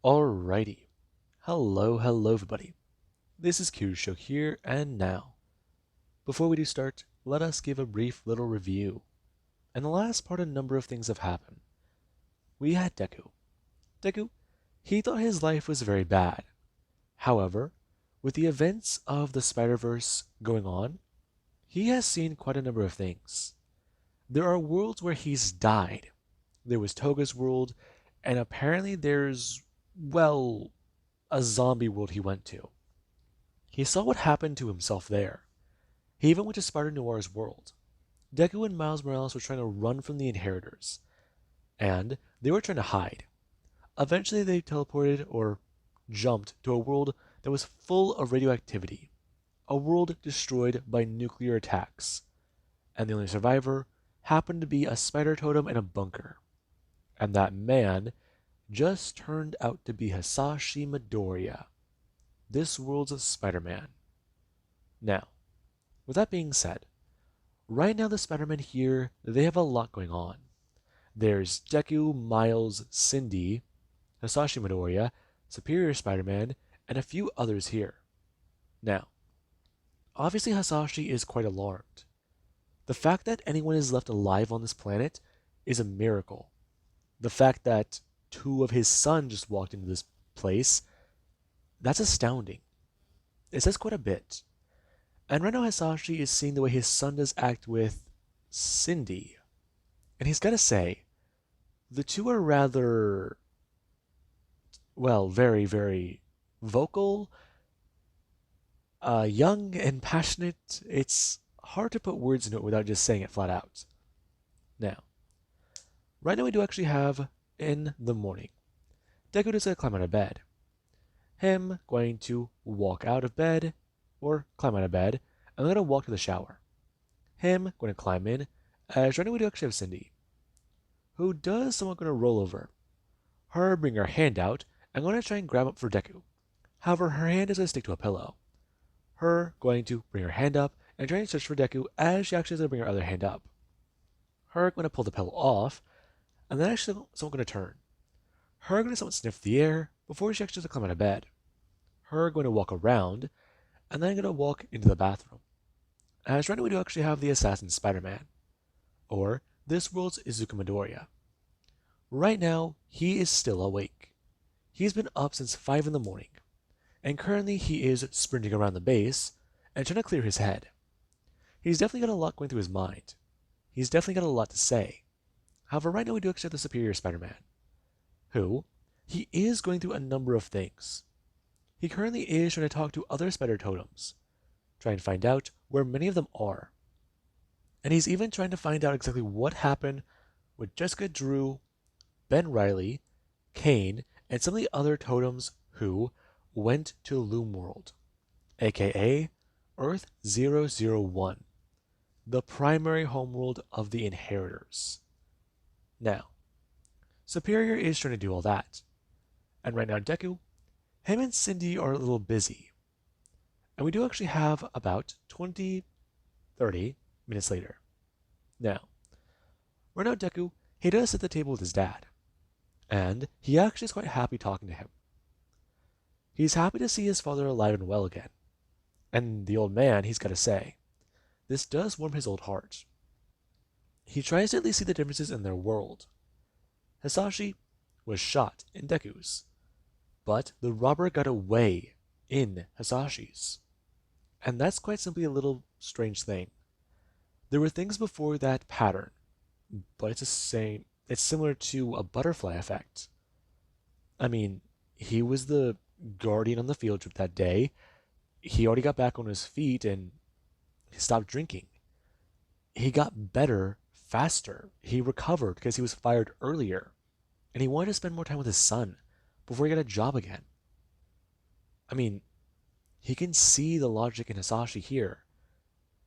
Alrighty. Hello everybody. This is Kyusho here and now. Before we do start, let us give a brief little review. In the last part, a number of things have happened. We had Deku. Deku, he thought his life was very bad. However, with the events of the Spider-Verse going on, he has seen quite a number of things. There are worlds where he's died. There was Toga's world, and apparently there's, well, a zombie world he went to. He saw what happened to himself there. He even went to Spider Noir's world. Deku and Miles Morales were trying to run from the Inheritors, and they were trying to hide. Eventually, they teleported or jumped to a world that was full of radioactivity, a world destroyed by nuclear attacks, and the only survivor happened to be a spider totem in a bunker. And that man just turned out to be Hisashi Midoriya, this world's Spider-Man. Now, with that being said, right now the Spider-Men here, they have a lot going on. There's Deku, Miles, Cindy, Hisashi Midoriya, Superior Spider-Man, and a few others here. Now, obviously Hisashi is quite alarmed. The fact that anyone is left alive on this planet is a miracle. The fact that two of his sons just walked into this place, that's astounding. It says quite a bit. And right now Hisashi is seeing the way his son does act with Cindy. And he's got to say, the two are rather, well, very vocal, young and passionate. It's hard to put words into it without just saying it flat out. Now, right now we do actually have, in the morning, Deku is going to climb out of bed. Him going to walk out of bed, or climb out of bed, and then going to walk to the shower. Him going to climb in, as right now we do actually have Cindy, who does somewhat going to roll over. Her bring her hand out, and going to try and grab up for Deku. However, her hand is going to stick to a pillow. Her going to bring her hand up and try and search for Deku as she actually is going to bring her other hand up. Her going to pull the pillow off, and then actually someone going to turn. Her going to somewhat sniff the air before she actually climb out of bed. Her going to walk around, and then going to walk into the bathroom. As right now we do actually have the assassin Spider-Man, or this world's Izuku Midoriya. Right now, he is still awake. He's been up since 5 in the morning, and currently he is sprinting around the base and trying to clear his head. He's definitely got a lot going through his mind. He's definitely got a lot to say. However, right now we do accept the Superior Spider-Man, who, he is going through a number of things. He currently is trying to talk to other spider totems, trying to find out where many of them are. And he's even trying to find out exactly what happened with Jessica Drew, Ben Riley, Kane, and some of the other totems who went to Loom World, aka Earth 001, the primary homeworld of the Inheritors. Now, Superior is trying to do all that. And right now Deku, him and Cindy are a little busy. And we do actually have about 20, 30 minutes later. Now, right now Deku, he does sit at the table with his dad. And he actually is quite happy talking to him. He's happy to see his father alive and well again. And the old man, he's got to say, this does warm his old heart. He tries to at least see the differences in their world. Hisashi was shot in Deku's, but the robber got away in Hisashi's. And that's quite simply a little strange thing. There were things before that pattern, but it's similar to a butterfly effect. I mean, he was the guardian on the field trip that day. He already got back on his feet and he stopped drinking. He got better faster. He recovered because he was fired earlier. And he wanted to spend more time with his son before he got a job again. I mean, he can see the logic in Hisashi here.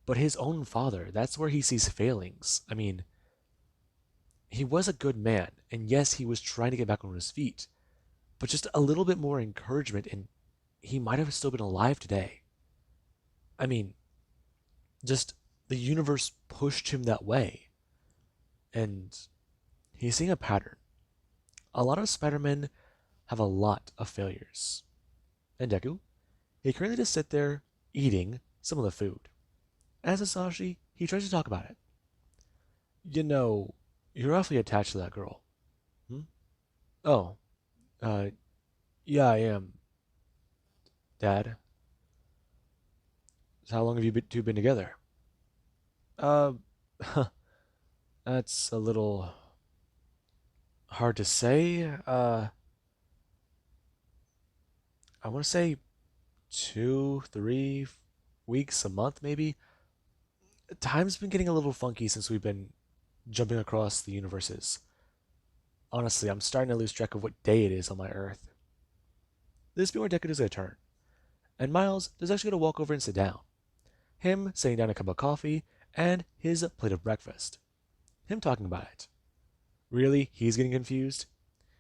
But his own father, that's where he sees failings. I mean, he was a good man, and yes, he was trying to get back on his feet. But just a little bit more encouragement, and he might have still been alive today. I mean, just the universe pushed him that way. And he's seeing a pattern. A lot of Spider-Men have a lot of failures. And Deku, he currently just sit there eating some of the food. As Sasashi, he tries to talk about it. You know, you're awfully attached to that girl. Hmm? Oh, uh, yeah, I am, Dad. So how long have you two been together? Uh, that's a little hard to say. I want to say 2, 3 weeks, a month, maybe. Time's been getting a little funky since we've been jumping across the universes. Honestly, I'm starting to lose track of what day it is on my Earth. This being where Deku does a turn, and Miles is actually going to walk over and sit down. Him setting down a cup of coffee and his plate of breakfast. Him talking about it. Really, he's getting confused?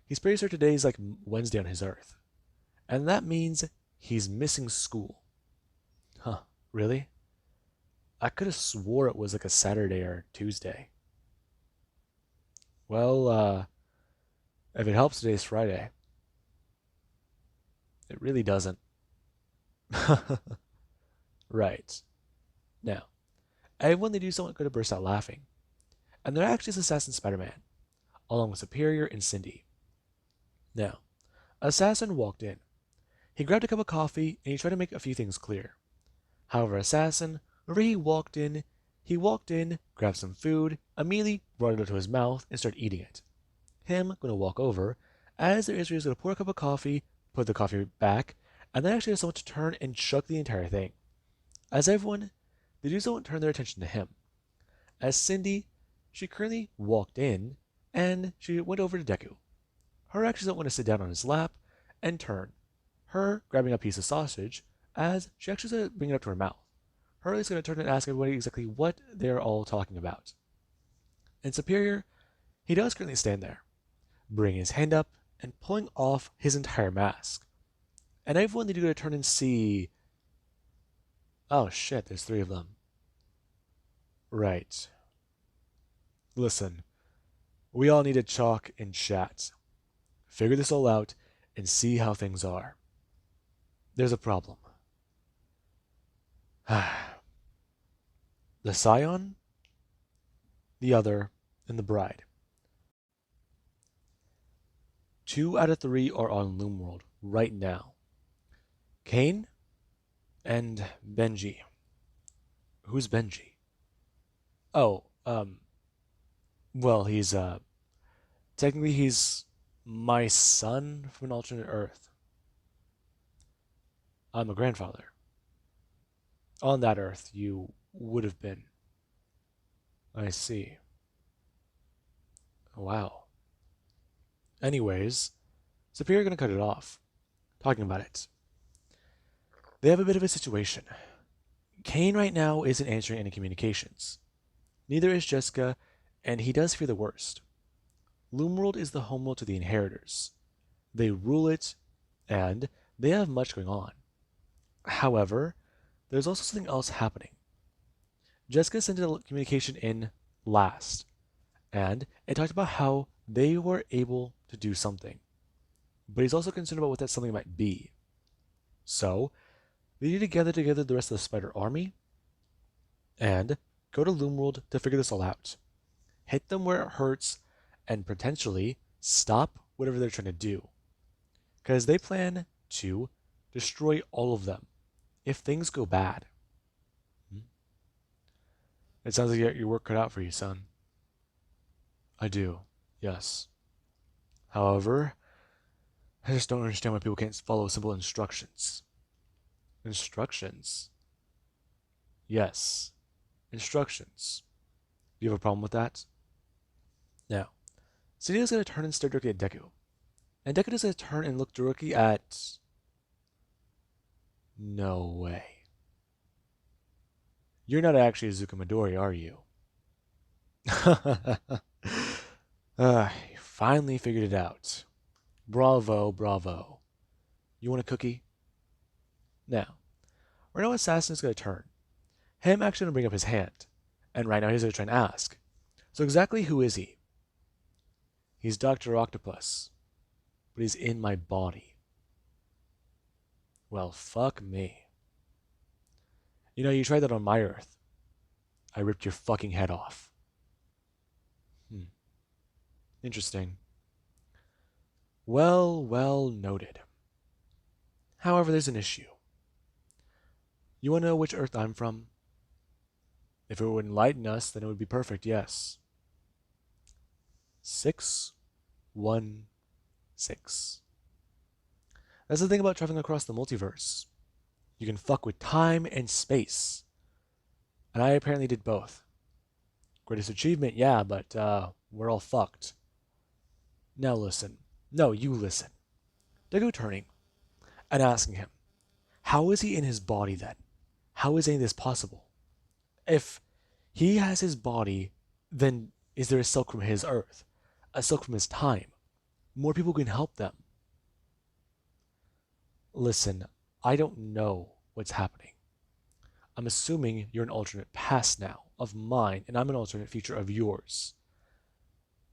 He's pretty sure today's like Wednesday on his Earth. And that means he's missing school. Huh, really? I could have swore it was like a Saturday or Tuesday. Well, if it helps, today's Friday. It really doesn't. Right. Now, everyone they do someone could have burst out laughing. And they're actually Assassin Spider-Man, along with Superior and Cindy. Now, Assassin walked in. He grabbed a cup of coffee and he tried to make a few things clear. However, Assassin, whenever he walked in, grabbed some food, immediately brought it up to his mouth and started eating it. Him gonna walk over, as there is gonna pour a cup of coffee, put the coffee back, and then actually has someone to turn and chug the entire thing. As everyone, they do so and turn their attention to him. As Cindy, she currently walked in, and she went over to Deku. Her actually doesn't want to sit down on his lap and turn. Her grabbing a piece of sausage, as she actually is going to bring it up to her mouth. Her is going to turn and ask everybody exactly what they're all talking about. And Superior, he does currently stand there, bringing his hand up and pulling off his entire mask. And everyone they do to turn and see. Oh shit, there's three of them. Right. Listen, we all need to talk and chat. Figure this all out and see how things are. There's a problem. The Scion, the other, and the bride. 2 out of 3 are on Loomworld right now. Kane and Benji. Who's Benji? Oh, well, technically he's my son from an alternate Earth. I'm a grandfather. On that Earth, you would have been. I see. Wow. Anyways, Superior gonna cut it off. Talking about it. They have a bit of a situation. Kane right now isn't answering any communications. Neither is Jessica, and he does fear the worst. Loomworld is the homeworld to the Inheritors. They rule it, and they have much going on. However, there's also something else happening. Jessica sent a communication in last, and it talked about how they were able to do something. But he's also concerned about what that something might be. So, they need to gather together the rest of the Spider Army and go to Loomworld to figure this all out. Hit them where it hurts and potentially stop whatever they're trying to do. Because they plan to destroy all of them if things go bad. It sounds like you got your work cut out for you, son. I do, yes. However, I just don't understand why people can't follow simple instructions. Instructions? Yes. Instructions. Do you have a problem with that? Now, Sadia's going to turn and stare directly at Deku. And Deku is going to turn and look directly at... No way. You're not actually Izuku Midori, are you? You finally figured it out. Bravo, bravo. You want a cookie? Now, right now Assassin is going to turn. Him actually going to bring up his hand. And right now he's going to try and ask. So exactly who is he? He's Dr. Octopus. but he's in my body. Well, fuck me. You know, you tried that on my Earth. I ripped your fucking head off. Hmm. Interesting. Well noted. However, there's an issue. You want to know which Earth I'm from? If it would enlighten us, then it would be perfect, yes. 616. That's the thing about traveling across the multiverse. You can fuck with time and space. And I apparently did both. Greatest achievement, yeah, but we're all fucked. Now listen. No, you listen. Deku turning and asking him, how is he in his body then? How is any of this possible? If he has his body, then is there a silk from his earth? A silk from his time? More people can help them. Listen, I don't know what's happening. I'm assuming you're an alternate past now of mine, and I'm an alternate future of yours.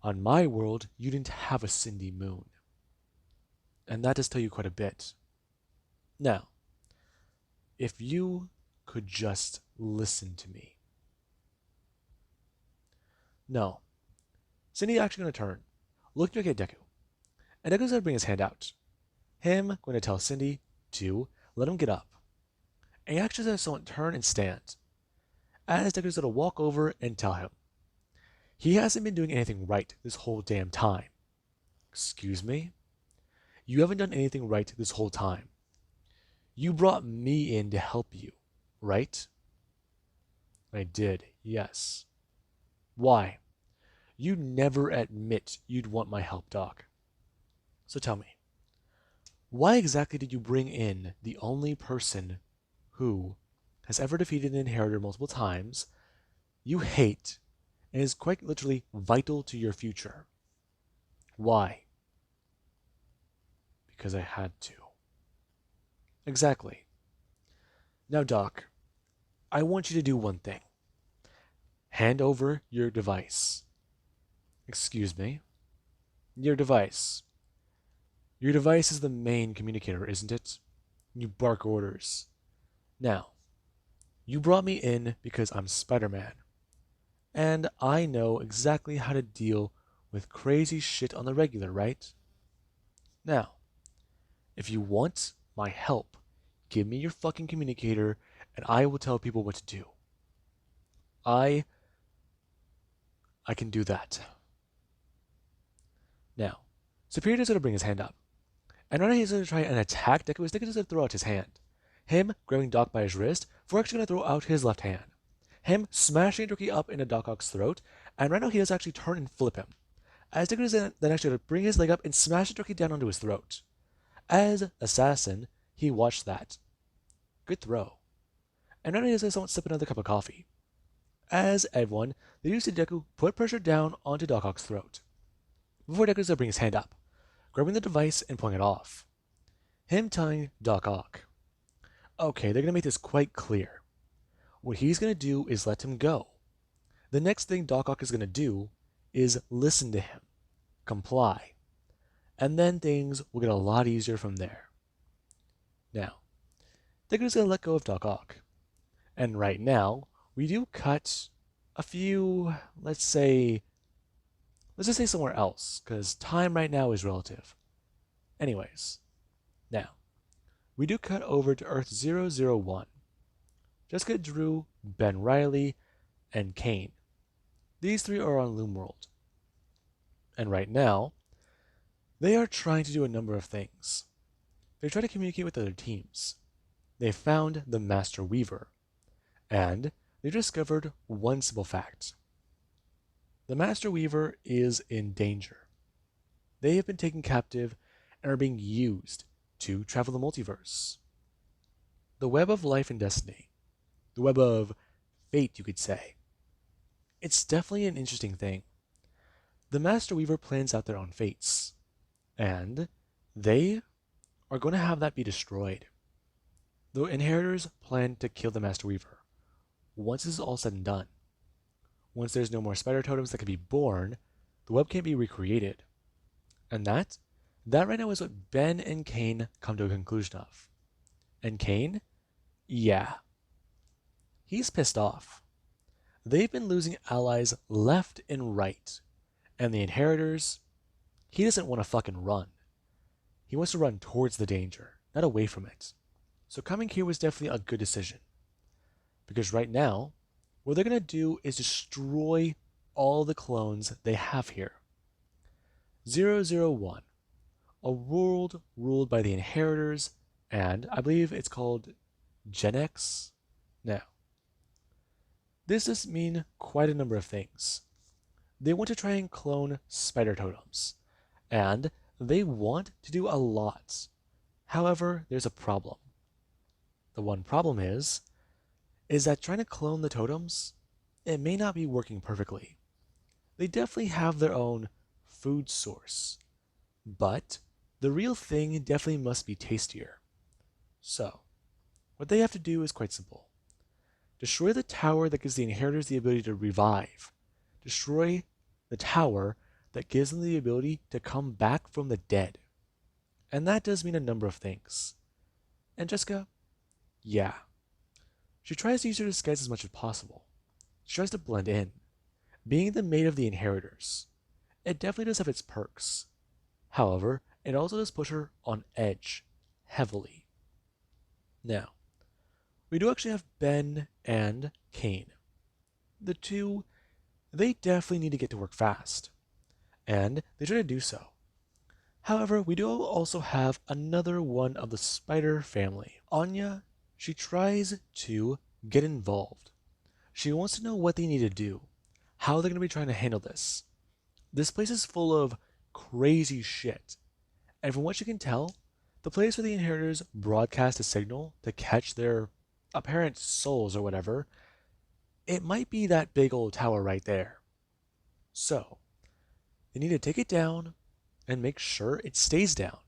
On my world, you didn't have a Cindy Moon. And that does tell you quite a bit. Now, if you could just listen to me. No. Cindy actually going to turn, looking back at Deku. And Deku's going to bring his hand out. Him going to tell Cindy to let him get up. And he actually has someone turn and stand. As Deku's going to walk over and tell him, he hasn't been doing anything right this whole damn time. Excuse me? You haven't done anything right this whole time. You brought me in to help you, right? I did, yes. Why? You never admit you'd want my help, Doc. So tell me, why exactly did you bring in the only person who has ever defeated an inheritor multiple times, you hate, and is quite literally vital to your future? Why? Because I had to. Exactly. Now, Doc, I want you to do one thing. Hand over your device. Excuse me? Your device. Your device is the main communicator, isn't it? You bark orders. Now, you brought me in because I'm Spider-Man. And I know exactly how to deal with crazy shit on the regular, right? Now, if you want my help, give me your fucking communicator and I will tell people what to do. I can do that. Now, Superior is going to bring his hand up. And right now he's going to try and attack Deku. Deku is going to throw out his hand. Him grabbing Doc by his wrist, for actually going to throw out his left hand. Him smashing Doki up into Doc Ock's throat, and right now he does actually turn and flip him. As Deku is then actually going to bring his leg up and smash Doki down onto his throat. As Assassin, he watched that. Good throw. And right now he's going to somewhat sip another cup of coffee. As everyone, they do see Deku put pressure down onto Doc Ock's throat. Before Deku is going to bring his hand up, grabbing the device and pulling it off. Him telling Doc Ock, okay, they're going to make this quite clear. What he's going to do is let him go. The next thing Doc Ock is going to do is listen to him, comply, and then things will get a lot easier from there. Now, Deku is going to let go of Doc Ock. And right now, we do cut a few, let's just say somewhere else, because time right now is relative. Anyways, now, we do cut over to Earth 001. Jessica Drew, Ben Riley, and Kane. These three are on Loomworld. And right now, they are trying to do a number of things. They try to communicate with other teams. They found the Master Weaver. And they discovered one simple fact. The Master Weaver is in danger. They have been taken captive and are being used to travel the multiverse. The web of life and destiny. The web of fate, you could say. It's definitely an interesting thing. The Master Weaver plans out their own fates. And they are going to have that be destroyed. The inheritors plan to kill the Master Weaver. Once this is all said and done, once there's no more spider totems that can be born, the web can't be recreated. And that That right now is what Ben and Kane come to a conclusion of. And Kane? Yeah, he's pissed off. They've been losing allies left and right. And the Inheritors, he doesn't want to fucking run. He wants to run towards the danger, not away from it. So coming here was definitely a good decision. Because right now, what they're going to do is destroy all the clones they have here. 001, a world ruled by the Inheritors, and I believe it's called Gen X. Now, this does mean quite a number of things. They want to try and clone spider totems, and they want to do a lot. However, there's a problem. The one problem is that trying to clone the totems, it may not be working perfectly. They definitely have their own food source, but the real thing definitely must be tastier. So, what they have to do is quite simple. Destroy the tower that gives the Inheritors the ability to revive. Destroy the tower that gives them the ability to come back from the dead. And that does mean a number of things. And Jessica? Yeah. She tries to use her disguise as much as possible. She tries to blend in. Being the maid of the Inheritors, it definitely does have its perks. However, it also does push her on edge, heavily. Now, we do actually have Ben and Kane. The two, they definitely need to get to work fast, and they try to do so. However, we do also have another one of the spider family. Anya, she tries to get involved. She wants to know what they need to do, how they're going to be trying to handle this. This place is full of crazy shit, and from what you can tell, the place where the Inheritors broadcast a signal to catch their apparent souls or whatever, it might be that big old tower right there. So, they need to take it down and make sure it stays down.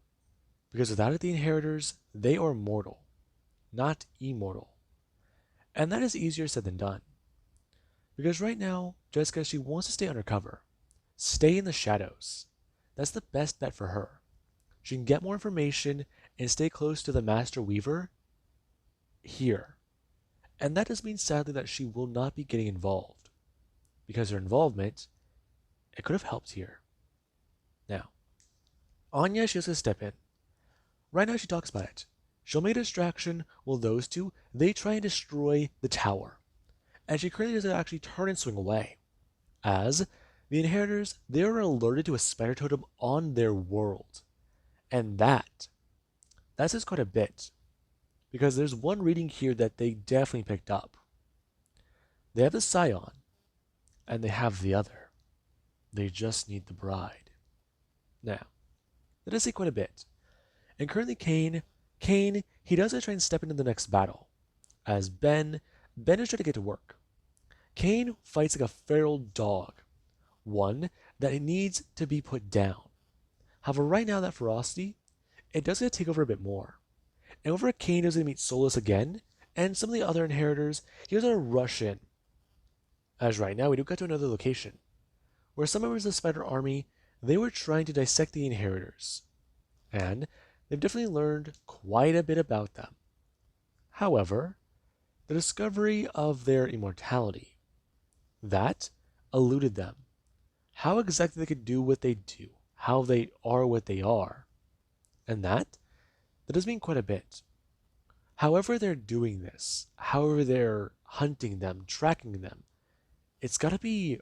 Because without it, the Inheritors, they are mortal, not immortal. And that is easier said than done. Because right now, Jessica, she wants to stay undercover. Stay in the shadows. That's the best bet for her. She can get more information and stay close to the Master Weaver here. And that does mean sadly that she will not be getting involved. Because her involvement, it could have helped here. Now, Anya, she has to step in. Right now she talks about it. She'll make a distraction while those two, they try and destroy the tower. And she currently doesn't actually turn and swing away. As the Inheritors, they are alerted to a spider totem on their world. And that says quite a bit. Because there's one reading here that they definitely picked up. They have the scion, and they have the other. They just need the bride. Now, that does say quite a bit. And currently Kane, he does try and step into the next battle. As Ben is trying to get to work. Kane fights like a feral dog. One that needs to be put down. However, right now that ferocity, it does get to take over a bit more. And over Kane is going to meet Solus again, and some of the other Inheritors, he was going to rush in. As right now, we do get to another location, where some members of the Spider Army, they were trying to dissect the Inheritors. And they've definitely learned quite a bit about them. However, the discovery of their immortality, that eluded them. How exactly they could do what they do, how they are what they are. And that does mean quite a bit. However they're doing this, however they're hunting them, tracking them, it's got to be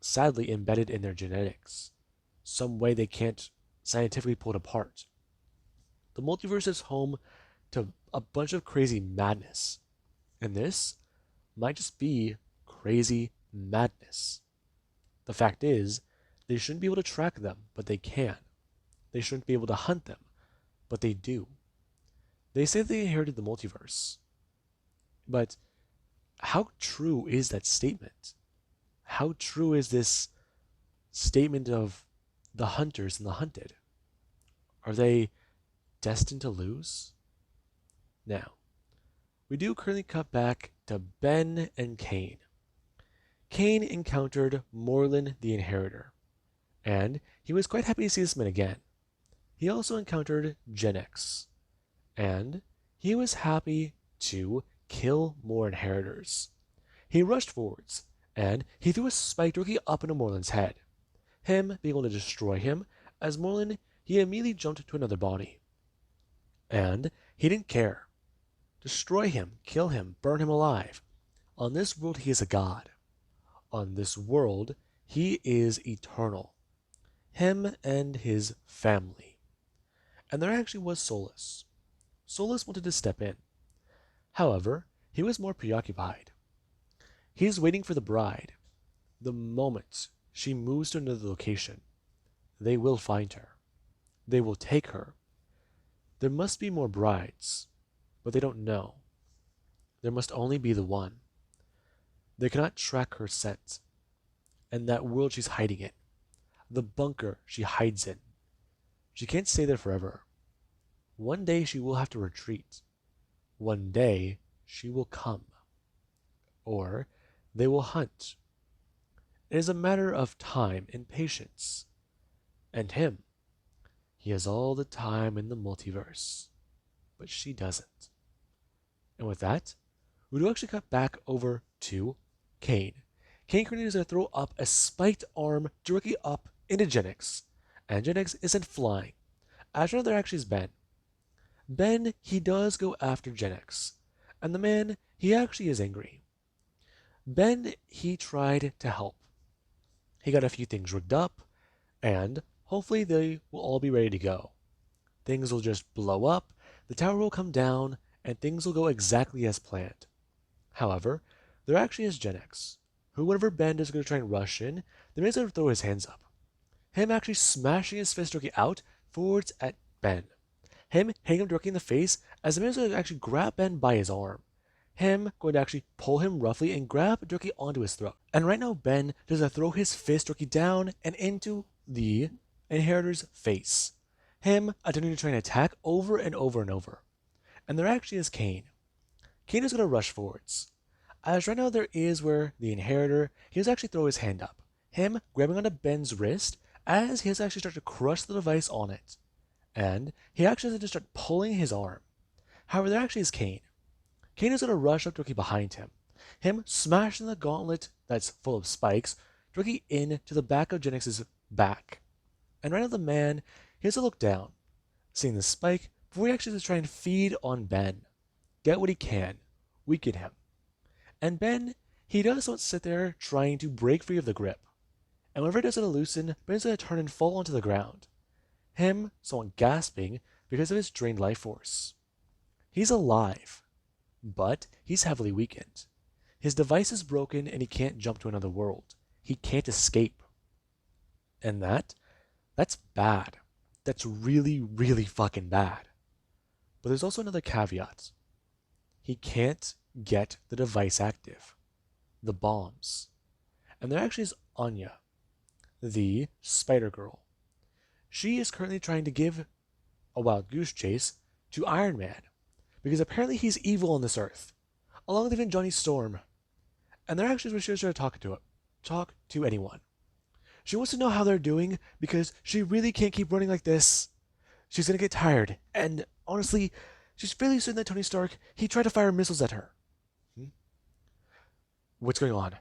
sadly embedded in their genetics. Some way they can't scientifically pull it apart. The multiverse is home to a bunch of crazy madness. And this might just be crazy madness. The fact is, they shouldn't be able to track them, but they can. They shouldn't be able to hunt them, but they do. They say they inherited the multiverse. But how true is that statement? How true is this statement of the hunters and the hunted? Are they destined to lose? Now, we do currently cut back to Ben and Kane. Kane encountered Morlin the Inheritor, and he was quite happy to see this man again. he also encountered Gen X, and he was happy to kill more inheritors. He rushed forwards, and he threw a spike directly up into Moreland's head. Him being able to destroy him, as Moreland, he immediately jumped to another body. And he didn't care. Destroy him, kill him, burn him alive. On this world, he is a god. On this world, he is eternal. Him and his family. And there actually was Solus. Solus wanted to step in. However, he was more preoccupied. He is waiting for the bride. The moment she moves to another location, they will find her. They will take her. There must be more brides, but they don't know. There must only be the one. They cannot track her scent. And that world she's hiding in. The bunker she hides in. She can't stay there forever. One day she will have to retreat. One day she will come. Or they will hunt. It is a matter of time and patience. And him, he has all the time in the multiverse. But she doesn't. And with that, we do actually cut back over to Kane. Kane currently is going to throw up a spiked arm directly up into Gen X. And Gen X isn't flying. As right now there actually is Ben. Ben, he does go after Gen X. And the man, he actually is angry. Ben, he tried to help. He got a few things rigged up, and hopefully they will all be ready to go. Things will just blow up, the tower will come down, and things will go exactly as planned. However, there actually is Gen X, who whenever Ben is going to try and rush in, the man's going to throw his hands up. Him actually smashing his fist directly out forwards at Ben. Him hitting him directly in the face as the man's going to actually grab Ben by his arm. Him going to actually pull him roughly and grab directly onto his throat. And right now Ben does throw his fist directly down and into the inheritor's face. Him attempting to try and attack over and over and over. And there actually is Kane. Kane is going to rush forwards. As right now there is where the inheritor, he does actually throw his hand up. Him grabbing onto Ben's wrist as he has actually started to crush the device on it. And he actually has to start pulling his arm. However, there actually is Kane. Kane is going to rush up directly behind him. Him smashing the gauntlet that's full of spikes directly into the back of Gen X's back. And right now the man, he has to look down, seeing the spike, before he actually has to try and feed on Ben. Get what he can. Weaken him. And Ben, he does not sit there trying to break free of the grip. And whenever it doesn't loosen, Ben's going to turn and fall onto the ground. Him, somewhat gasping because of his drained life force. He's alive, but he's heavily weakened. His device is broken and he can't jump to another world. He can't escape. And that's bad. That's really, really fucking bad. But there's also another caveat. He can't get the device active. The bombs. And there actually is Anya, the Spider Girl. She is currently trying to give a wild goose chase to Iron Man, because apparently he's evil on this earth, along with even Johnny Storm. And they're actually she was trying to talk to anyone. She wants to know how they're doing because she really can't keep running like this. She's gonna get tired, and honestly, she's fairly certain that Tony Stark, he tried to fire missiles at her. What's going on?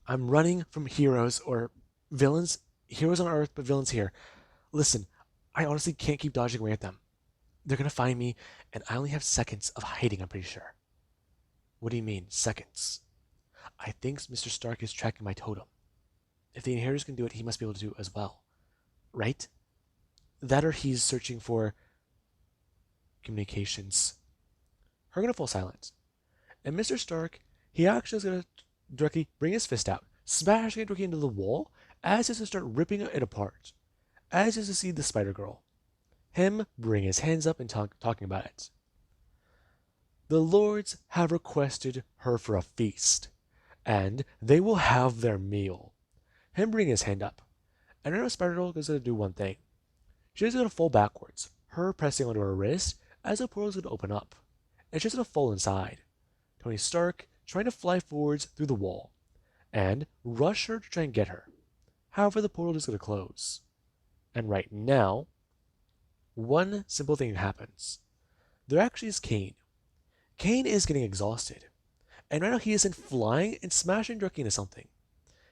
I'm running from heroes or villains, heroes on Earth, but villains here. Listen, I honestly can't keep dodging away at them. They're gonna find me, and I only have seconds of hiding, I'm pretty sure. What do you mean, seconds? I think Mr. Stark is tracking my totem. If the inheritors can do it, he must be able to do it as well. Right? That or he's searching for communications. Her gonna fall silent. And Mr. Stark, he actually is gonna directly bring his fist out, smashing it directly into the wall, as he has to start ripping it apart. As he has to see the Spider Girl. Him bring his hands up and talking about it. The lords have requested her for a feast, and they will have their meal. Him bring his hand up, and I know Spider Girl is going to do one thing. She's going to fall backwards, her pressing onto her wrist as the portal is going to open up, and she's going to fall inside. Tony Stark trying to fly forwards through the wall, and rush her to try and get her. However, the portal is going to close. And right now, one simple thing happens. There actually is Kane. Kane is getting exhausted, and right now he isn't flying and smashing directly into something.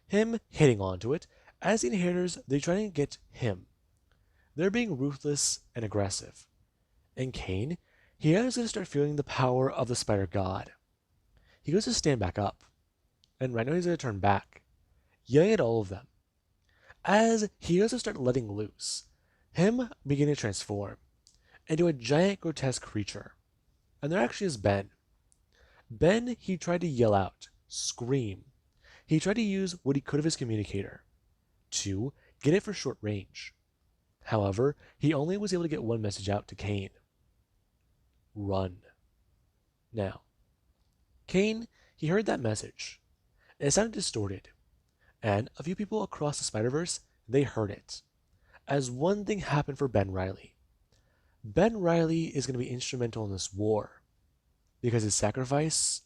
Him hitting onto it, as the inheritors, they try to get him. They're being ruthless and aggressive. And Kane, he is going to start feeling the power of the spider god. He goes to stand back up, and right now he's going to turn back, yelling at all of them. As he goes to start letting loose, him beginning to transform into a giant grotesque creature. And there actually is Ben. Ben, he tried to yell out, scream. He tried to use what he could of his communicator to get it for short range. However, he only was able to get one message out to Kane. Run. Now, Kane, he heard that message. It sounded distorted, and a few people across the Spider-Verse, they heard it. As one thing happened for Ben Reilly. Ben Reilly is going to be instrumental in this war, because his sacrifice,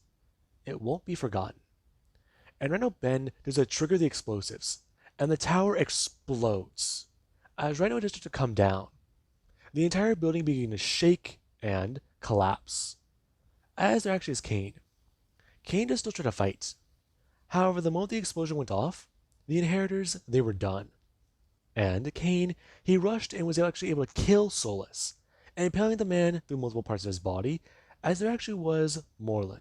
it won't be forgotten. And right now Ben does a trigger the explosives, and the tower explodes. As right now it starts to come down, the entire building beginning to shake and collapse. As there actually is Kane. Kane does still try to fight. However, the moment the explosion went off, the inheritors, they were done. And Kane, he rushed and was actually able to kill Solus, and impaling the man through multiple parts of his body, as there actually was Morlun.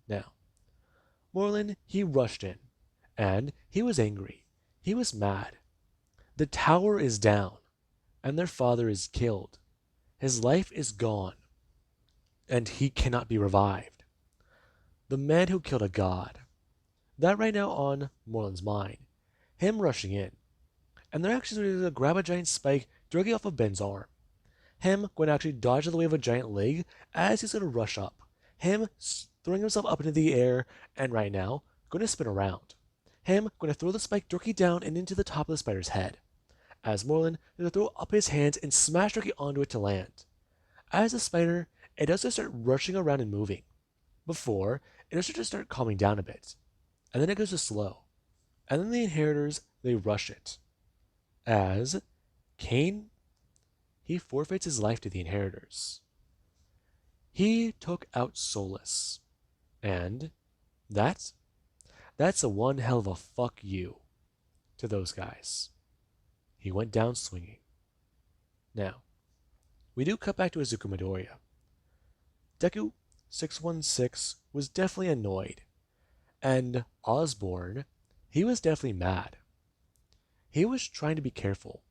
Now, Morlun, he rushed in, and he was angry. He was mad. The tower is down, and their father is killed. His life is gone, and he cannot be revived. The man who killed a god. That right now on Morlun's mind. Him rushing in, and they're actually going to grab a giant spike directly off of Ben's arm. Him going to actually dodge out of the way of a giant leg as he's going to rush up. Him throwing himself up into the air, and right now, going to spin around. Him going to throw the spike directly down and into the top of the spider's head. As Morlun is going to throw up his hands and smash directly onto it to land. As the spider, it does just start rushing around and moving. Before, it does just start calming down a bit. And then it goes to slow. And then the inheritors, they rush it. As Kane, he forfeits his life to the inheritors. He took out Solus. And that's a one hell of a fuck you to those guys. He went down swinging. Now, we do cut back to Izuku Midoriya. Deku 616 was definitely annoyed, and Osborn, he was definitely mad. He was trying to be careful.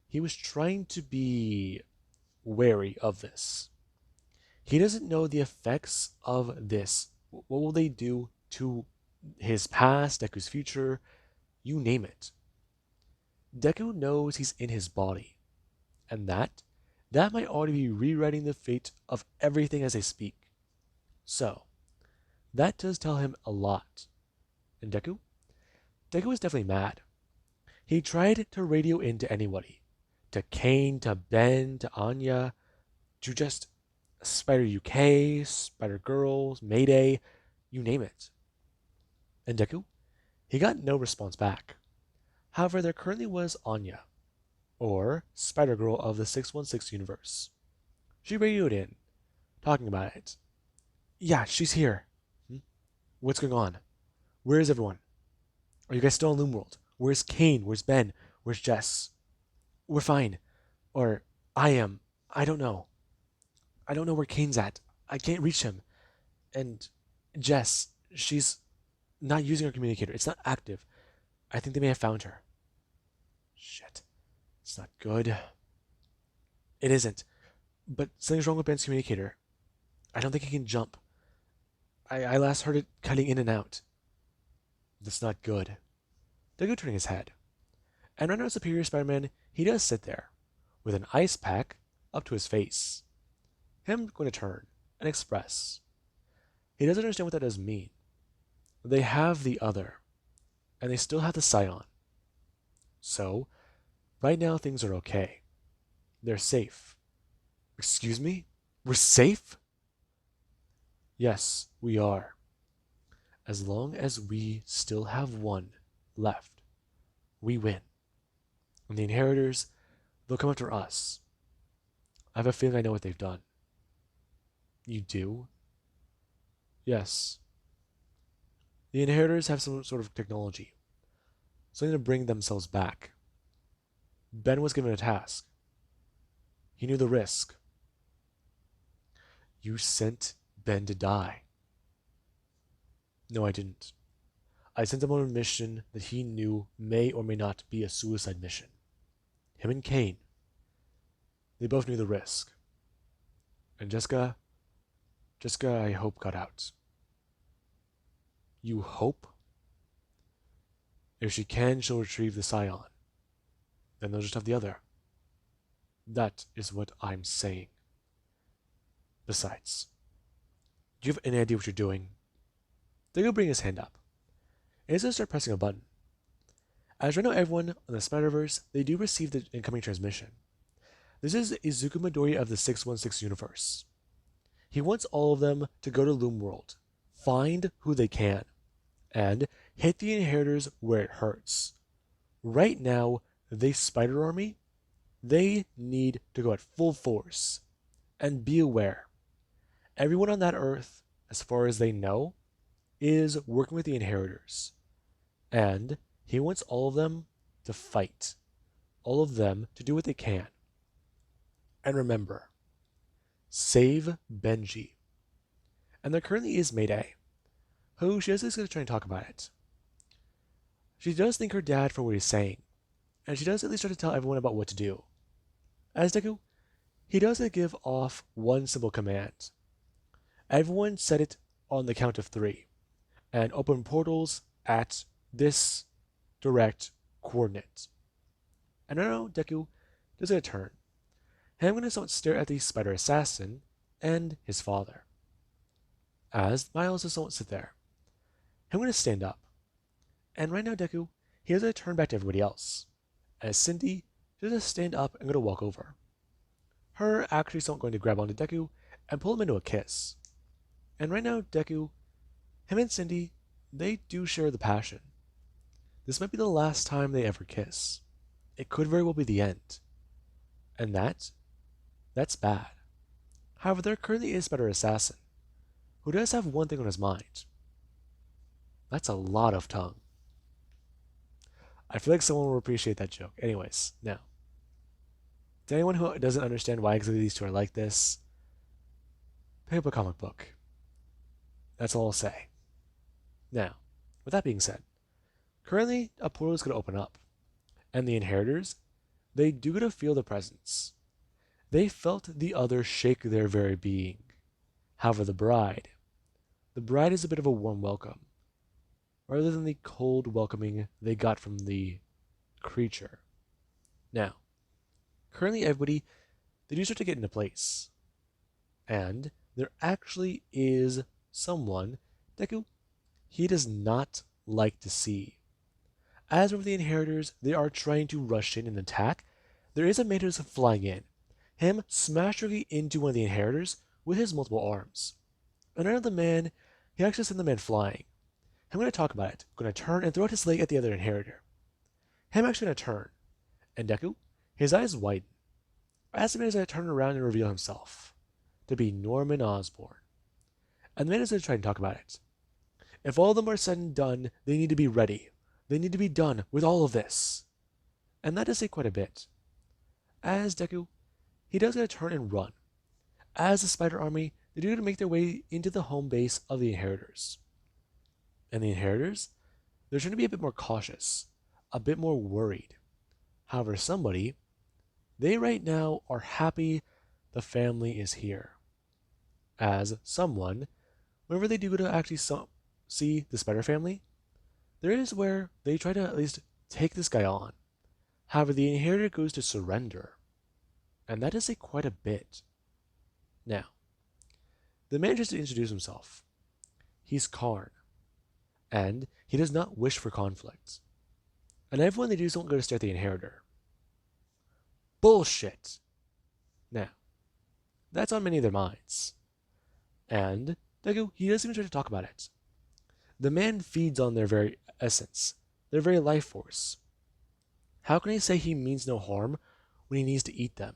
He was trying to be wary of this. He doesn't know the effects of this. What will they do to his past, Deku's future, you name it. Deku knows he's in his body, and that might already be rewriting the fate of everything as they speak. So, that does tell him a lot. And Deku is definitely mad. He tried to radio in to anybody. To Kane, to Ben, to Anya, to just Spider UK, Spider Girls, Mayday, you name it. And Deku, he got no response back. However, there currently was Anya, or Spider-Girl of the 616 universe. She radioed in, talking about it. Yeah, she's here. What's going on? Where is everyone? Are you guys still in Loom World? Where's Kane? Where's Ben? Where's Jess? We're fine. Or I am. I don't know. I don't know where Kane's at. I can't reach him. And Jess, she's not using her communicator. It's not active. I think they may have found her. Shit. It's not good. It isn't. But something's wrong with Ben's communicator. I don't think he can jump. I last heard it cutting in and out. That's not good. Deku turning his head. And right now Superior Spider-Man, he does sit there, with an ice pack up to his face. Him going to turn and express. He doesn't understand what that does mean. They have the other, and they still have the Scion. So, right now things are okay. They're safe. Excuse me? We're safe? Yes, we are. As long as we still have one left, we win. And the inheritors, they'll come after us. I have a feeling I know what they've done. You do? Yes. The inheritors have some sort of technology, something to bring themselves back. Ben was given a task. He knew the risk. You sent Ben to die. No, I didn't. I sent him on a mission that he knew may or may not be a suicide mission. Him and Kane, they both knew the risk. And Jessica, I hope got out. You hope? If she can, she'll retrieve the Scion. Then they'll just have the other. That is what I'm saying. Besides, do you have any idea what you're doing? Deku bring his hand up. And he's going to start pressing a button. As right now everyone on the Spider-Verse, they do receive the incoming transmission. This is Izuku Midori of the 616 universe. He wants all of them to go to Loom World, find who they can, and hit the Inheritors where it hurts. Right now, the Spider Army, they need to go at full force. And be aware, everyone on that Earth, as far as they know, is working with the Inheritors. And he wants all of them to fight. All of them to do what they can. And remember, save Benji. And there currently is Mayday, who she is going to try and talk about it. She does thank her dad for what he's saying, and she does at least try to tell everyone about what to do. As Deku, he does give off one simple command. Everyone set it on the count of 3, and open portals at this direct coordinate. And I know Deku does a turn. And I'm going to stare at the Spider Assassin and his father. As Miles just won't sit there. I'm going to stand up. And right now, Deku, he has to turn back to everybody else. As Cindy, she's going to stand up and going to walk over. Her actually going to grab onto Deku and pull him into a kiss. And right now, Deku, him and Cindy, they do share the passion. This might be the last time they ever kiss. It could very well be the end. And that's bad. However, there currently is Spider Assassin, who does have one thing on his mind. That's a lot of tongue. I feel like someone will appreciate that joke. Anyways, now, to anyone who doesn't understand why exactly these two are like this, pick up a comic book. That's all I'll say. Now, with that being said, currently a portal is going to open up, and the Inheritors, they do get to feel the presence. They felt the other shake their very being. However, the bride is a bit of a warm welcome, rather than the cold welcoming they got from the creature. Now, currently everybody, they do start to get into place. And there actually is someone, Deku, he does not like to see. As with the Inheritors, they are trying to rush in and attack. There is a Mantis flying in, him smashing into one of the Inheritors with his multiple arms. Another man, he actually sent the man flying. I'm going to talk about it. I'm going to turn and throw out his leg at the other Inheritor. Him actually going to turn. And Deku, his eyes widen. As the man is going to turn around and reveal himself to be Norman Osborn. And the man is going to try and talk about it. If all of them are said and done, they need to be ready. They need to be done with all of this. And that does say quite a bit. As Deku, he does get to turn and run. As the Spider Army, they do make their way into the home base of the Inheritors. And the Inheritors, they're trying to be a bit more cautious, a bit more worried. However, somebody, they right now are happy the family is here. As someone, whenever they do go to actually see the Spider family, there is where they try to at least take this guy on. However, the Inheritor goes to surrender. And that is quite a bit. Now, the man tries to introduce himself. He's Karn. And he does not wish for conflict. And everyone they do don't go to stare at the Inheritor. Bullshit! Now, that's on many of their minds. And Deku, he doesn't even try to talk about it. The man feeds on their very essence, their very life force. How can he say he means no harm when he needs to eat them?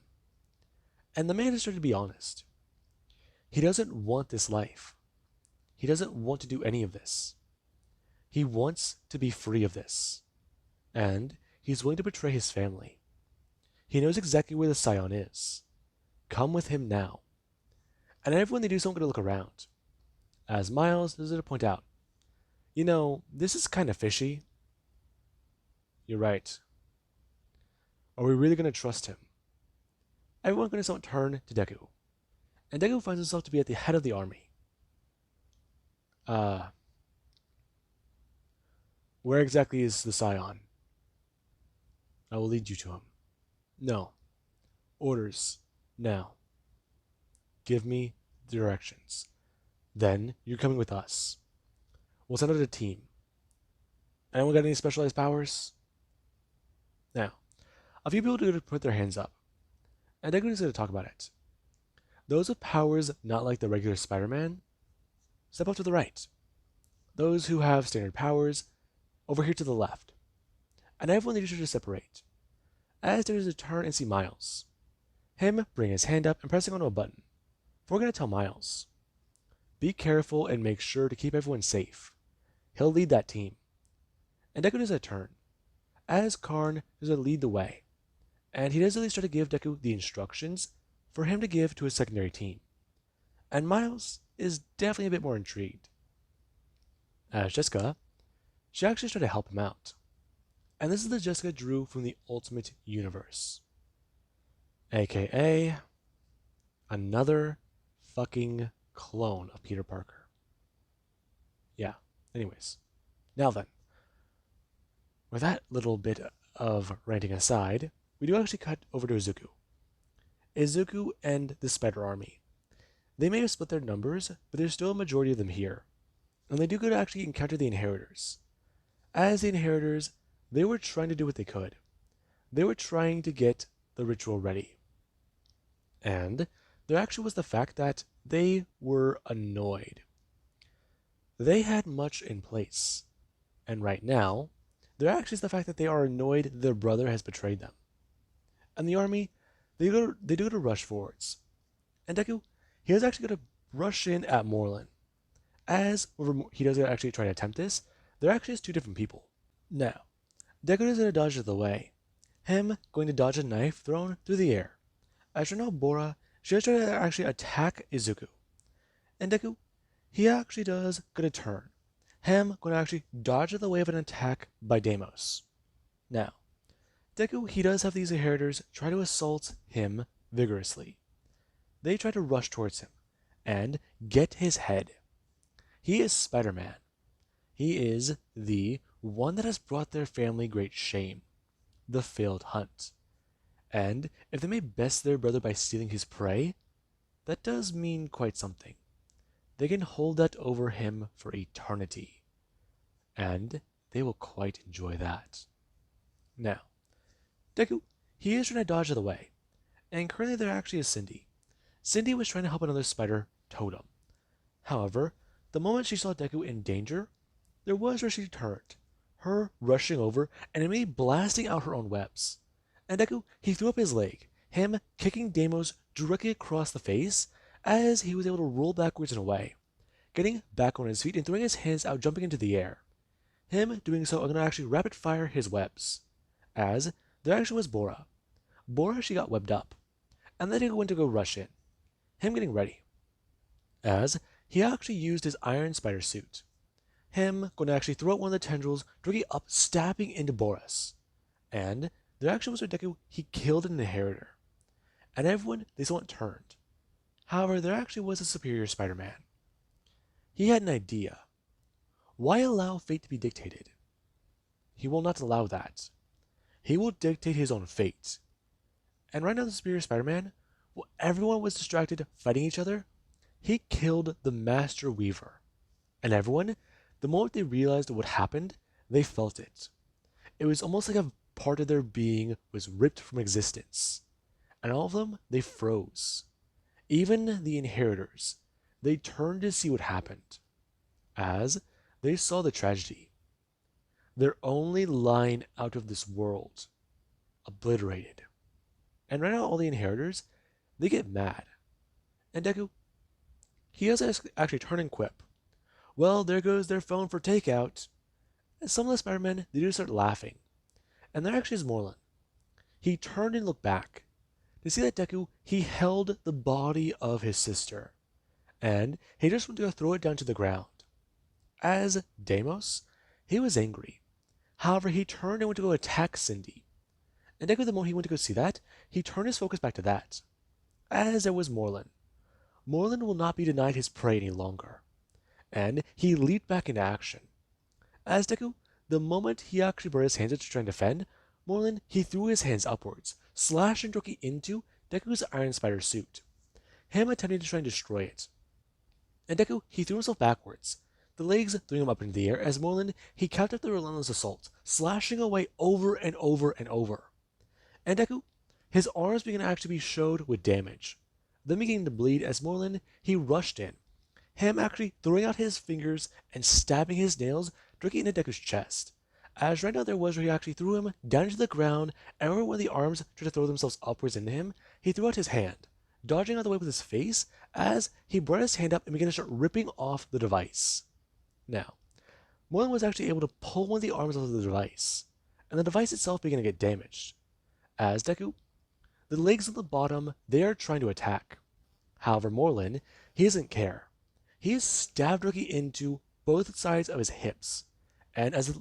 And the man has started to be honest. He doesn't want this life. He doesn't want to do any of this. He wants to be free of this. And he's willing to betray his family. He knows exactly where the Scion is. Come with him now. And everyone they do so, I'm going to look around. As Miles is to point out, this is kind of fishy. You're right. Are we really going to trust him? Everyone's going to turn to Deku. And Deku finds himself to be at the head of the army. Where exactly is the Scion? I will lead you to him. No. Orders. Now. Give me the directions. Then you're coming with us. We'll send out a team. Anyone got any specialized powers? Now, a few people do put their hands up. And Deku is going to talk about it. Those with powers not like the regular Spider-Man, step up to the right. Those who have standard powers, over here to the left. And everyone needs to separate. As there is a turn and see Miles. Him bringing his hand up and pressing onto a button. We're going to tell Miles. Be careful and make sure to keep everyone safe. He'll lead that team. And Deku does a turn. As Karn is going to lead the way. And he does at least try to give Deku the instructions for him to give to his secondary team. And Miles is definitely a bit more intrigued. As Jessica, she actually tried to help him out. And this is the Jessica Drew from the Ultimate Universe. AKA another fucking clone of Peter Parker. Yeah, anyways. Now then, with that little bit of ranting aside, we do actually cut over to Izuku. Izuku and the Spider Army. They may have split their numbers, but there's still a majority of them here. And they do go to actually encounter the Inheritors. As the Inheritors, they were trying to do what they could. They were trying to get the ritual ready. And there actually was the fact that they were annoyed. They had much in place. And right now, there actually is the fact that they are annoyed their brother has betrayed them. And the army, they do go to rush forwards. And Deku, he is actually going to rush in at Morlun. As he does actually try to attempt this, there actually is two different people. Now, Deku is going to dodge the way. Him going to dodge a knife thrown through the air. As you know, Bora, she is trying to actually attack Izuku. And Deku, he actually does going to turn. Him going to actually dodge the way of an attack by Deimos. Now, Deku, he does have these inheritors try to assault him vigorously. They try to rush towards him and get his head. He is Spider-Man. He is the one that has brought their family great shame. The failed hunt. And if they may best their brother by stealing his prey, that does mean quite something. They can hold that over him for eternity. And they will quite enjoy that. Now, Deku, he is trying to dodge out of the way. And currently there actually is Cindy. Cindy was trying to help another spider totem. However, the moment she saw Deku in danger, there was where she turned, her rushing over and immediately blasting out her own webs. And Deku, he threw up his leg, him kicking Deimos directly across the face as he was able to roll backwards and away, getting back on his feet and throwing his hands out, jumping into the air. Him doing so, I'm going to actually rapid fire his webs, as there actually was Bora. Bora, she got webbed up, and then Deku went to go rush in, him getting ready, as he actually used his iron spider suit. Him going to actually throw out one of the tendrils, directly up, stabbing into Boris. And there actually was a Deku, he killed an inheritor. And everyone, they saw it turned. However, there actually was a superior Spider-Man. He had an idea. Why allow fate to be dictated? He will not allow that. He will dictate his own fate. And right now the superior Spider-Man, while everyone was distracted fighting each other, he killed the Master Weaver. And everyone, the moment they realized what happened, they felt it. It was almost like a part of their being was ripped from existence. And all of them, they froze. Even the inheritors, they turned to see what happened. As they saw the tragedy. Their only line out of this world. Obliterated. And right now all the inheritors, they get mad. And Deku, he does actually turn and quip, "Well, there goes their phone for takeout." And some of the Spider-Men, they do start laughing. And there actually is Morlun. He turned and looked back to see that Deku, he held the body of his sister, and he just went to go throw it down to the ground. As Deimos, he was angry. However, he turned and went to go attack Cindy. And Deku, the moment he went to go see that, he turned his focus back to that. As there was Morlun. Morlun will not be denied his prey any longer. And he leaped back into action. As Deku, the moment he actually brought his hands out to try and defend, Morlun, he threw his hands upwards, slashing directly into Deku's Iron Spider suit, him attempting to try and destroy it. And Deku, he threw himself backwards, the legs throwing him up into the air as Morlun, he kept up the relentless assault, slashing away over and over and over. And Deku, his arms began to actually be showed with damage, then beginning to bleed as Morlun, he rushed in, him actually throwing out his fingers and stabbing his nails directly into Deku's chest. As right now there was where he actually threw him down into the ground, and whenever one of the arms tried to throw themselves upwards into him, he threw out his hand, dodging out of the way with his face as he brought his hand up and began to start ripping off the device. Now, Morlun was actually able to pull one of the arms off of the device, and the device itself began to get damaged. As Deku, the legs at the bottom, they are trying to attack. However, Morlun, he doesn't care. He is stabbed directly into both sides of his hips, and as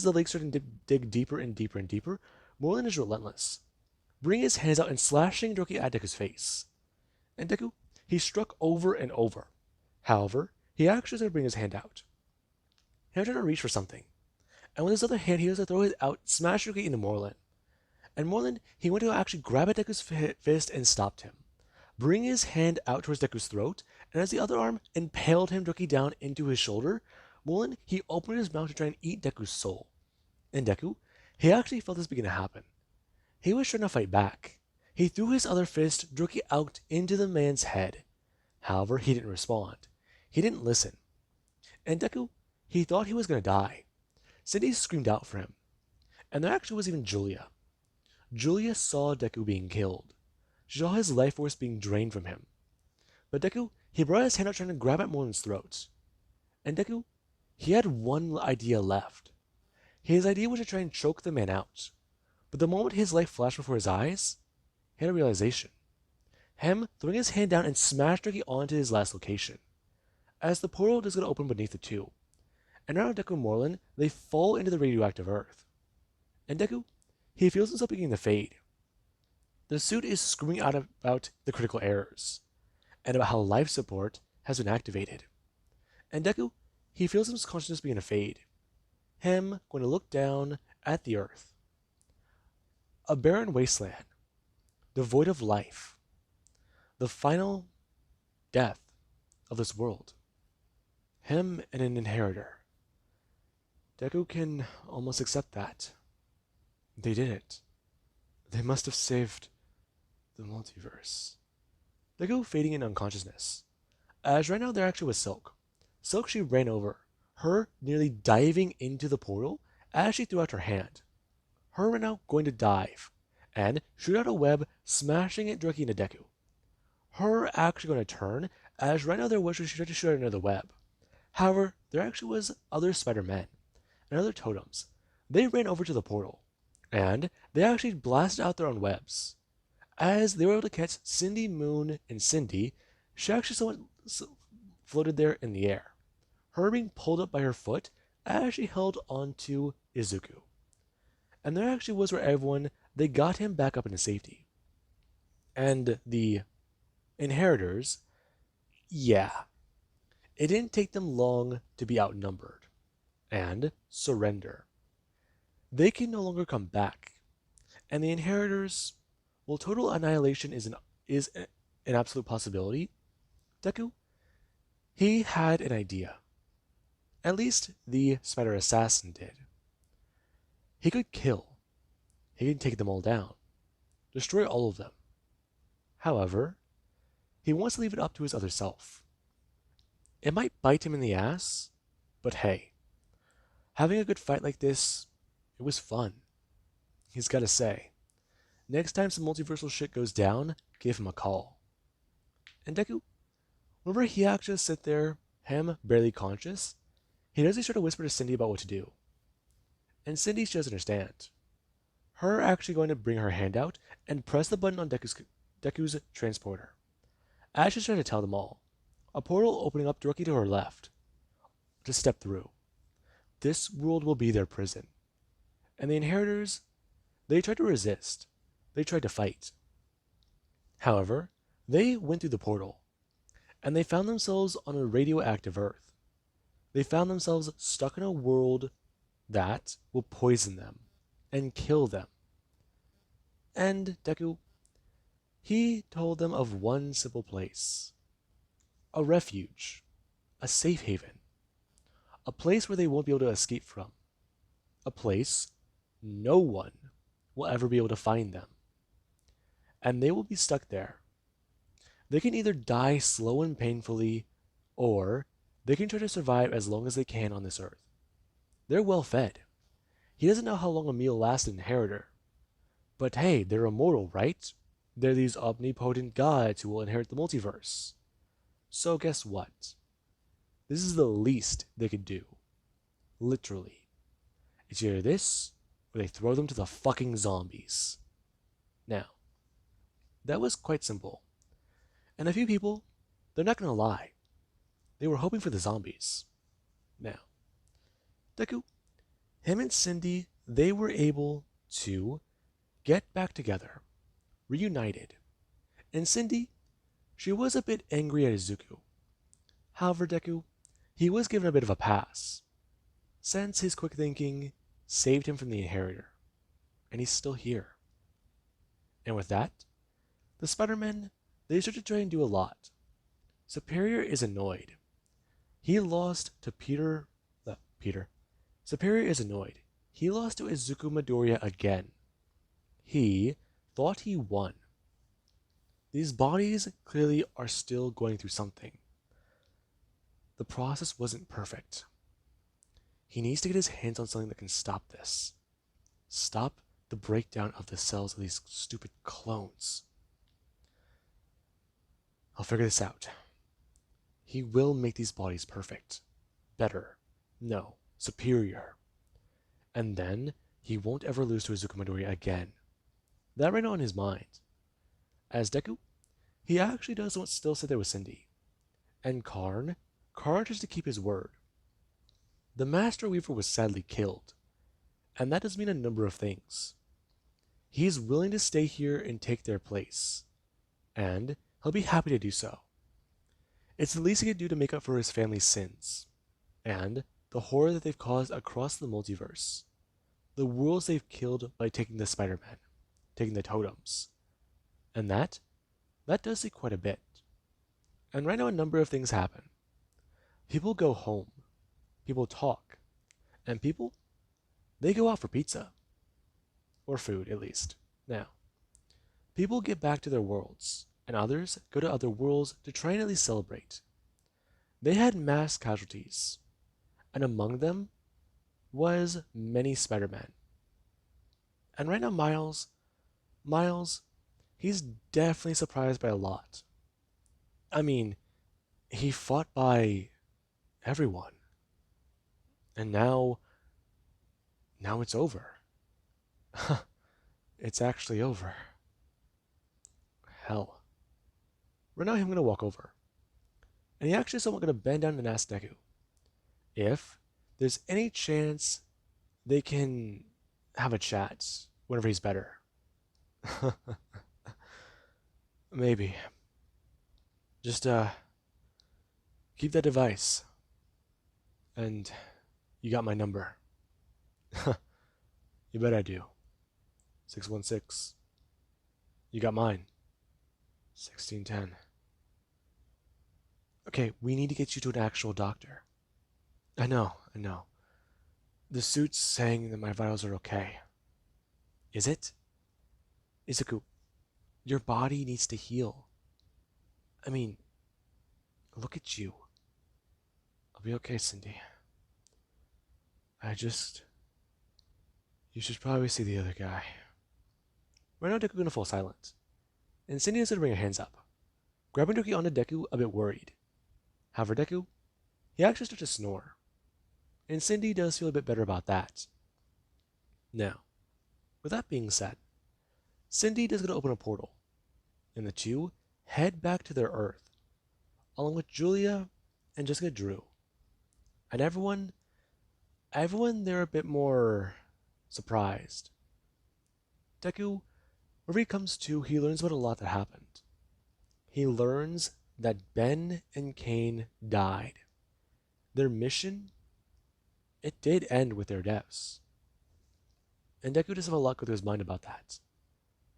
the legs start to dig deeper and deeper and deeper, Morlun is relentless, bringing his hands out and slashing directly at Deku's face. And Deku, he struck over and over. However, he actually started to bring his hand out. He was trying to reach for something, and with his other hand, he was to throw it out, smash directly into Morlun. And Morlun, he went to actually grab at Deku's fist and stopped him, bringing his hand out towards Deku's throat, and as the other arm impaled him directly down into his shoulder, Morlun, he opened his mouth to try and eat Deku's soul. And Deku, he actually felt this begin to happen. He was trying to fight back. He threw his other fist directly out into the man's head. However, he didn't respond. He didn't listen. And Deku, he thought he was going to die. Cindy screamed out for him. And there actually was even Julia. Julia saw Deku being killed. She saw his life force being drained from him. But Deku, he brought his hand out trying to grab at Morlun's throat. And Deku, he had one idea left. His idea was to try and choke the man out. But the moment his life flashed before his eyes, he had a realization. Him throwing his hand down and smashed directly onto his last location. As the portal is going to open beneath the two. And now Deku and Morlun, they fall into the radioactive earth. And Deku, he feels himself beginning to fade. The suit is screaming out about the critical errors, and about how life support has been activated. And Deku, he feels his consciousness begin to fade. Him going to look down at the earth. A barren wasteland, devoid of life. The final death of this world. Him and an inheritor. Deku can almost accept that. They did it. They must have saved the multiverse. Deku fading in unconsciousness. As right now there actually was Silk. Silk, she ran over, her nearly diving into the portal as she threw out her hand. Her right now going to dive and shoot out a web, smashing it directly into Deku. Her actually going to turn as right now there was she tried to shoot out another web. However, there actually was other Spider-Men and other totems. They ran over to the portal and they actually blasted out their own webs. As they were able to catch Cindy, Moon, and Cindy, she actually somewhat floated there in the air, her being pulled up by her foot as she held onto Izuku. And there actually was where everyone, they got him back up into safety. And the inheritors, yeah, it didn't take them long to be outnumbered and surrender. They can no longer come back. And the inheritors, while total annihilation is an absolute possibility, Deku, he had an idea. At least the Spider Assassin did. He could kill. He could take them all down. Destroy all of them. However, he wants to leave it up to his other self. It might bite him in the ass, but hey, having a good fight like this, it was fun. He's got to say. Next time some multiversal shit goes down, give him a call. And Deku, whenever he actually sit there, him barely conscious, he doesn't start to whisper to Cindy about what to do. And Cindy she doesn't understand. Her actually going to bring her hand out and press the button on Deku's transporter. As she's trying to tell them all, a portal opening up directly to her left to step through. This world will be their prison. And the inheritors, they tried to resist. They tried to fight. However, they went through the portal, and they found themselves on a radioactive Earth. They found themselves stuck in a world that will poison them and kill them. And Deku, he told them of one simple place, a refuge, a safe haven, a place where they won't be able to escape from, a place no one will ever be able to find them. And they will be stuck there. They can either die slow and painfully, or they can try to survive as long as they can on this earth. They're well fed. He doesn't know how long a meal lasts in Inheritor. But hey, they're immortal, right? They're these omnipotent gods who will inherit the multiverse. So guess what? This is the least they could do. Literally. It's either this, or they throw them to the fucking zombies. Now, that was quite simple. And a few people, they're not gonna lie. They were hoping for the zombies. Now, Deku, him and Cindy, they were able to get back together, reunited. And Cindy, she was a bit angry at Izuku. However, Deku, he was given a bit of a pass, since his quick thinking saved him from the Inheritor, and he's still here. And with that, the Spider-Men, they start to try and do a lot. Superior is annoyed. He lost to Peter. Superior is annoyed. He lost to Izuku Midoriya again. He thought he won. These bodies clearly are still going through something. The process wasn't perfect. He needs to get his hands on something that can stop this. Stop the breakdown of the cells of these stupid clones. I'll figure this out. He will make these bodies perfect. Better. No. Superior. And then he won't ever lose to Izuku Midoriya again. That right now in his mind. As Deku, he actually does still sit there with Cindy. And Karn tries to keep his word. The Master Weaver was sadly killed, and that does mean a number of things. He's willing to stay here and take their place, and he'll be happy to do so. It's the least he could do to make up for his family's sins, and the horror that they've caused across the multiverse. The worlds they've killed by taking the Spider-Man, taking the totems. And that does take quite a bit. And right now a number of things happen. People go home. People talk. And people, they go out for pizza. Or food, at least. Now, people get back to their worlds, and others go to other worlds to try and at least celebrate. They had mass casualties, and among them was many Spider-Men. And right now Miles, he's definitely surprised by a lot. I mean, he fought by everyone. And now it's over. It's actually over. Hell. Right now I'm going to walk over. And he actually is somewhat going to bend down and ask Deku if there's any chance they can have a chat whenever he's better. Maybe. Just, keep that device. And you got my number. You bet I do. 616. You got mine. 1610. Okay, we need to get you to an actual doctor. I know. The suit's saying that my vitals are okay. Is it? Izuku, your body needs to heal. I mean, look at you. I'll be okay, Cindy. You should probably see the other guy. Right now, Deku's gonna fall silent. And Cindy is gonna bring her hands up. grabbing Doki onto Deku a bit worried. However, Deku, he actually starts to snore, and Cindy does feel a bit better about that. Now, with that being said, Cindy does going to open a portal, and the two head back to their Earth, along with Julia and Jessica Drew. And everyone they're a bit more surprised. Deku, wherever he comes to, he learns about a lot that happened. He learns that Ben and Kane died. Their mission, it did end with their deaths. And Deku does have a lot go through his mind about that.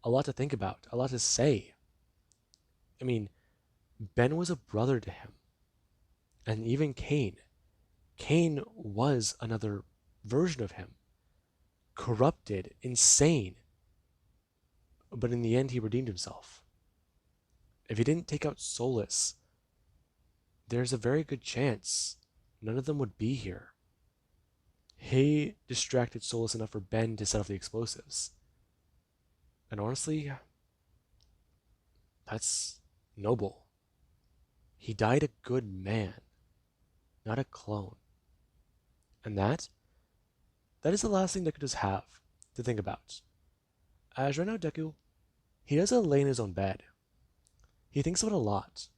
A lot to think about, a lot to say. I mean, Ben was a brother to him. And even Kane. Kane was another version of him. Corrupted, insane. But in the end, he redeemed himself. If he didn't take out Solus, there's a very good chance none of them would be here. He distracted Solus enough for Ben to set off the explosives. And honestly, that's noble. He died a good man, not a clone. And that is the last thing Deku does have to think about. As right now, Deku, he doesn't lay in his own bed. He thinks about a lot.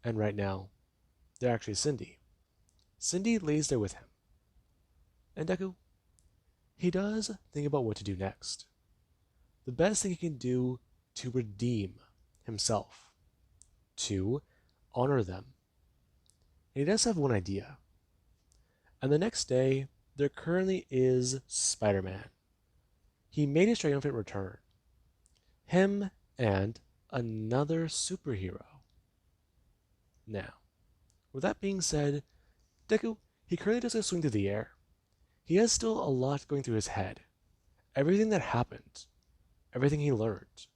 And right now, there actually is Cindy. Cindy lays there with him. And Deku, he does think about what to do next. The best thing he can do to redeem himself, to honor them. And he does have one idea. And the next day, there currently is Spider-Man. He made his triumphant return. Him and another superhero. Now, with that being said, Deku, he currently does a swing through the air. He has still a lot going through his head. Everything that happened, everything he learned.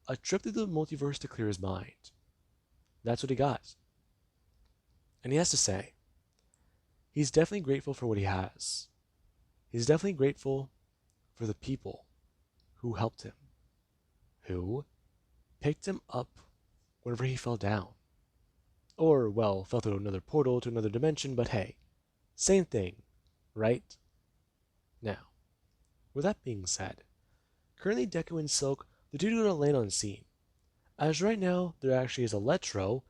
A trip through the multiverse to clear his mind. That's what he got. And he has to say, he's definitely grateful for what he has. He's definitely grateful for the people who helped him, who picked him up whenever he fell down. Or, well, fell through another portal to another dimension, but hey, same thing, right? Now, with that being said, currently Deku and Silk, the two are going to land on scene. As right now, there actually is Electro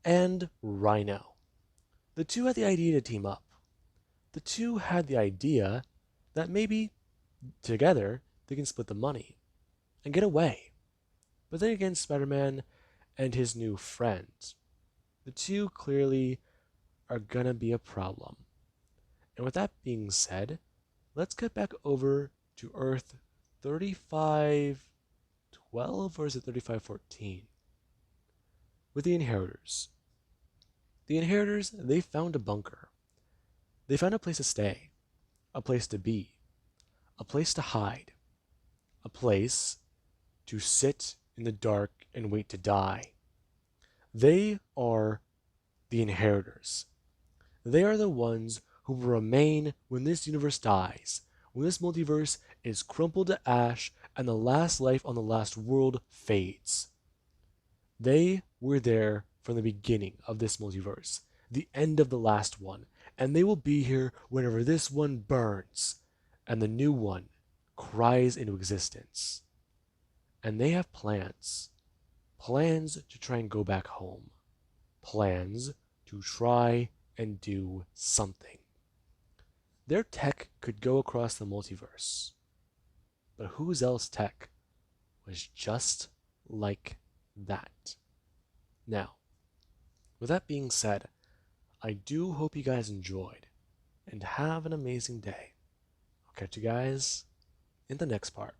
and Rhino. The two had the idea to team up. The two had the idea that maybe, together, they can split the money and get away. But then again, Spider-Man and his new friend, the two clearly are gonna be a problem. And with that being said, let's get back over to Earth 3512, or is it 3514? With the Inheritors. The Inheritors, they found a bunker. They found a place to stay, a place to be, a place to hide, a place to sit in the dark and wait to die. They are the Inheritors. They are the ones who will remain when this universe dies, when this multiverse is crumpled to ash and the last life on the last world fades. They were there from the beginning of this multiverse, the end of the last one, and they will be here whenever this one burns and the new one cries into existence. And they have plans. Plans to try and go back home. Plans to try and do something. Their tech could go across the multiverse. But whose else tech was just like that? Now, with that being said, I do hope you guys enjoyed and have an amazing day. I'll catch you guys in the next part.